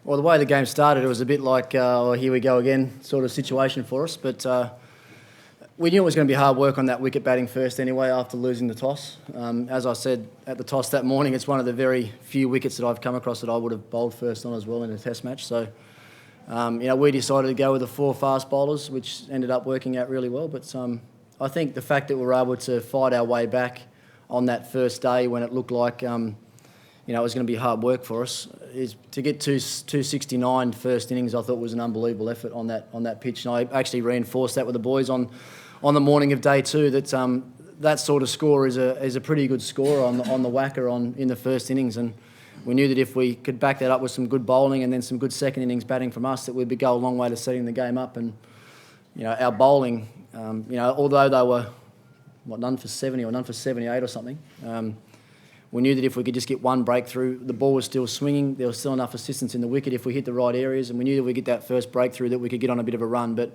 Well, the way the game started, it was a bit like, oh, here we go again sort of situation for us. But we knew it was going to be hard work on that wicket batting first anyway after losing the toss. As I said at the toss that morning, it's one of the very few wickets that I've come across that I would have bowled first on as well in a test match. So, we decided to go with the 4 fast bowlers, which ended up working out really well. But I think the fact that we were able to fight our way back on that first day when it looked like it was going to be hard work for us, is to get 269 first innings. I thought was an unbelievable effort on that pitch, and I actually reinforced that with the boys on the morning of day 2. That sort of score is a pretty good score on the whacker in the first innings, and we knew that if we could back that up with some good bowling and then some good second innings batting from us, that we'd go a long way to setting the game up. And our bowling, although they were none for 70 or none for 78 or something. We knew that if we could just get one breakthrough, the ball was still swinging, there was still enough assistance in the wicket if we hit the right areas, and we knew that we'd get that first breakthrough that we could get on a bit of a run. But,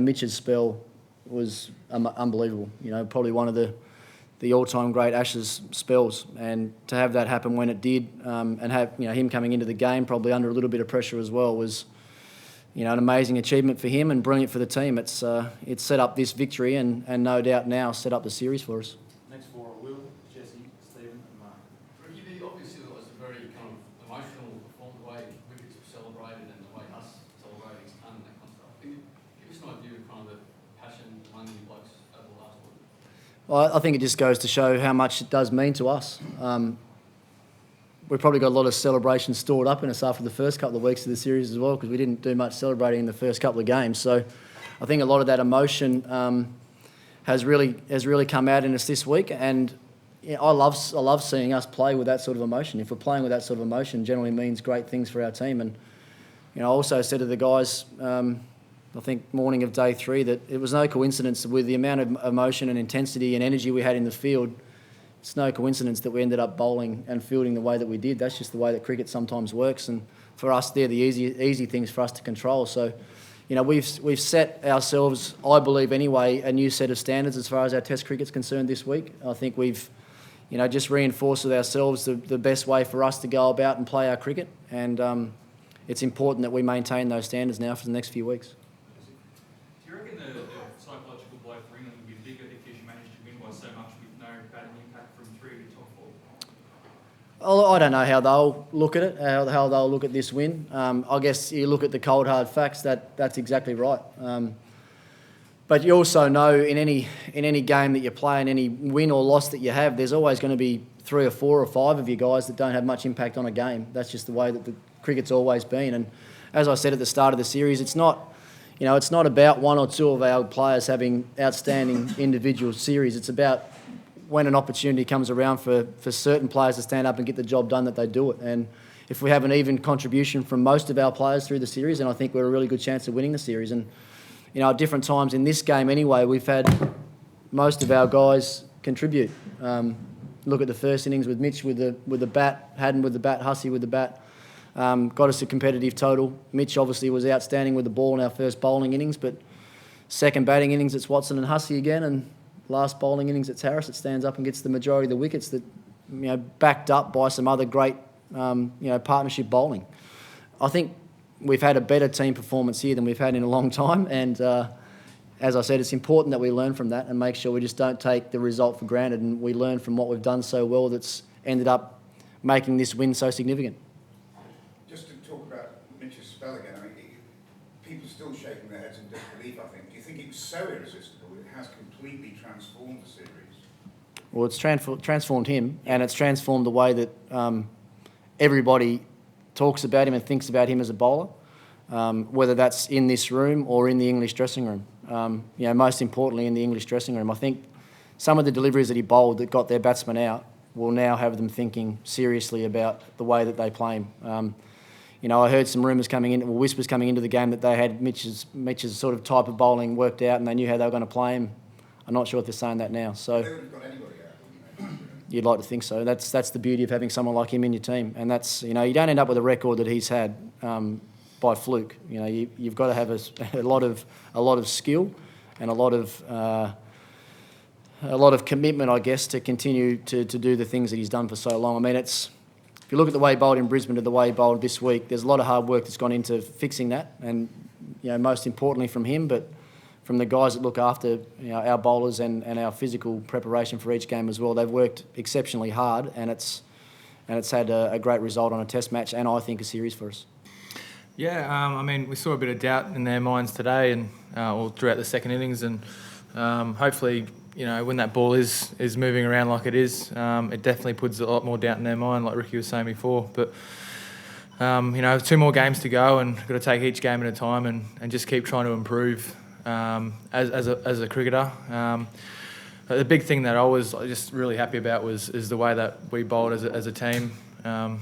Mitch's spell was unbelievable. Probably one of the all-time great Ashes spells, and to have that happen when it did, and have him coming into the game probably under a little bit of pressure as well was an amazing achievement for him and brilliant for the team. It's set up this victory and no doubt now set up the series for us. Next 4 are Will, Jesse, Stephen and Mark. Ricky, obviously that was a very kind of emotional performance, the way wickets were celebrated and the way us celebrating done and that kind of stuff. Can you give us an idea of kind of the passion among you blokes over the last week? Well, I think it just goes to show how much it does mean to us. We've probably got a lot of celebration stored up in us after the first couple of weeks of the series as well, because we didn't do much celebrating in the first couple of games. So I think a lot of that emotion has really come out in us this week, and I love seeing us play with that sort of emotion. If we're playing with that sort of emotion, generally means great things for our team. And I also said to the guys, I think morning of day 3, that it was no coincidence with the amount of emotion and intensity and energy we had in the field. It's no coincidence that we ended up bowling and fielding the way that we did. That's just the way that cricket sometimes works, and for us, they're the easy things for us to control. So, we've set ourselves, I believe anyway, a new set of standards as far as our Test cricket's concerned this week. I think we've, just reinforced with ourselves the best way for us to go about and play our cricket, and it's important that we maintain those standards now for the next few weeks. Do you reckon the psychological blow for England would be bigger because you managed to win by so much with no batting impact from 3 of your top 4? I don't know how they'll look at it, how they'll look at this win. I guess you look at the cold hard facts, that's exactly right. But you also know in any game that you play, in any win or loss that you have, there's always going to be 3 or 4 or 5 of you guys that don't have much impact on a game. That's just the way that the cricket's always been. And as I said at the start of the series, it's not about 1 or 2 of our players having outstanding individual series. It's about when an opportunity comes around for certain players to stand up and get the job done, that they do it. And if we have an even contribution from most of our players through the series, then I think we're a really good chance of winning the series. And at different times in this game anyway, we've had most of our guys contribute. Look at the first innings with Mitch with the bat, Haddon with the bat, Hussey with the bat. Got us a competitive total. Mitch obviously was outstanding with the ball in our first bowling innings, but second batting innings it's Watson and Hussey again, and last bowling innings it's Harris that stands up and gets the majority of the wickets, that backed up by some other great partnership bowling. I think we've had a better team performance here than we've had in a long time, and as I said, it's important that we learn from that and make sure we just don't take the result for granted, and we learn from what we've done so well that's ended up making this win so significant. Just to talk about Mitch's spell again, people are still shaking their heads in disbelief, I think. Do you think it was so irresistible it has completely transformed the series? Well, it's transformed him, and it's transformed the way that everybody talks about him and thinks about him as a bowler, whether that's in this room or in the English dressing room. Most importantly in the English dressing room. I think some of the deliveries that he bowled that got their batsmen out will now have them thinking seriously about the way that they play him. I heard some rumours whispers coming into the game that they had Mitch's sort of type of bowling worked out and they knew how they were going to play him. I'm not sure if they're saying that now. So they would have got anybody out, wouldn't they? You'd like to think so. That's the beauty of having someone like him in your team, and that's you don't end up with a record that he's had by fluke. You've got to have a lot of skill and a lot of commitment, I guess, to continue to do the things that he's done for so long. I mean, if you look at the way he bowled in Brisbane to the way he bowled this week, there's a lot of hard work that's gone into fixing that, and most importantly from him, but from the guys that look after our bowlers and our physical preparation for each game as well. They've worked exceptionally hard, and it's had a great result on a test match and I think a series for us. Yeah, I mean, we saw a bit of doubt in their minds today and all throughout the second innings, and hopefully, when that ball is moving around like it is, it definitely puts a lot more doubt in their mind, like Ricky was saying before. But 2 more games to go, and got to take each game at a time and just keep trying to improve as a cricketer. But the big thing that I was just really happy about is the way that we bowled as a team. The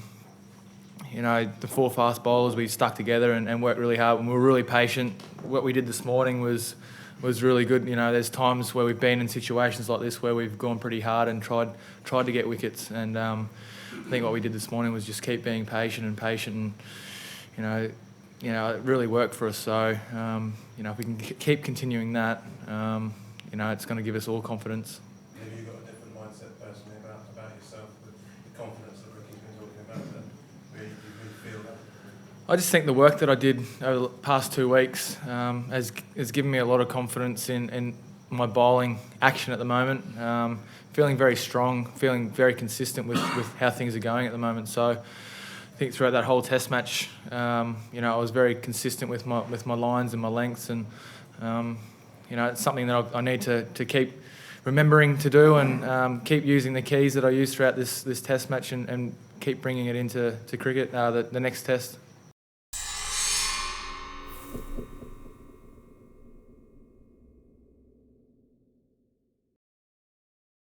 4 fast bowlers, we stuck together and worked really hard, and we were really patient. What we did this morning was really good. There's times where we've been in situations like this where we've gone pretty hard and tried to get wickets, and I think what we did this morning was just keep being patient, and it really worked for us. So if we can keep continuing that, it's going to give us all confidence. Have you got a different mindset personally about yourself with the confidence that Ricky's been talking about? That where you feel that? I just think the work that I did over the past 2 weeks has given me a lot of confidence in my bowling action at the moment. Feeling very strong, feeling very consistent with how things are going at the moment. So I think throughout that whole test match, I was very consistent with my lines and my lengths, and it's something that I need to keep remembering to do, and keep using the keys that I used throughout this test match, and keep bringing it into cricket, the next test.